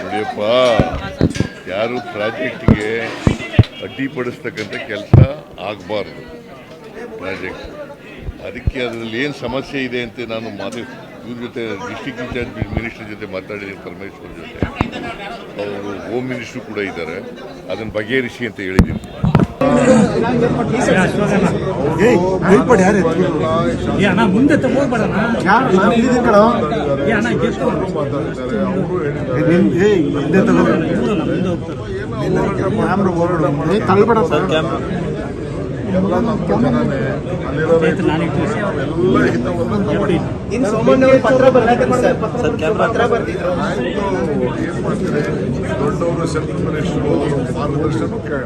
ನೋಡಿಯಪ್ಪ, ಯಾರು ಪ್ರಾಜೆಕ್ಟ್ಗೆ ಅಡ್ಡಿಪಡಿಸ್ತಕ್ಕಂಥ ಕೆಲಸ ಆಗಬಾರ್ದು. ಪ್ರಾಜೆಕ್ಟ್ ಅದಕ್ಕೆ ಅದರಲ್ಲಿ ಏನು ಸಮಸ್ಯೆ ಇದೆ ಅಂತ ನಾನು ಇವ್ರ ಜೊತೆ ಡಿಸ್ಟ್ರಿಕ್ಟ್ ಇನ್ಚಾರ್ಜ್ ಮಿನಿಸ್ಟರ್ ಜೊತೆ ಮಾತಾಡಿದ್ದೀನಿ, ಪರಮೇಶ್ವರ್ ಜೊತೆ. ಅವರು ಹೋಮ್ ಮಿನಿಸ್ಟ್ರು ಕೂಡ ಇದ್ದಾರೆ, ಅದನ್ನು ಬಗೆಹರಿಸಿ ಅಂತ ಹೇಳಿದ್ದೀನಿ. ಎಲ್ಲ ನಮ್ಮ ಜನನೇ ದೊಡ್ಡವರು ಸೆಂಟ್ರಲ್ ಮಿನಿಸ್ಟರ್ ಮಾರ್ಗದರ್ಶನ ಕೇಳ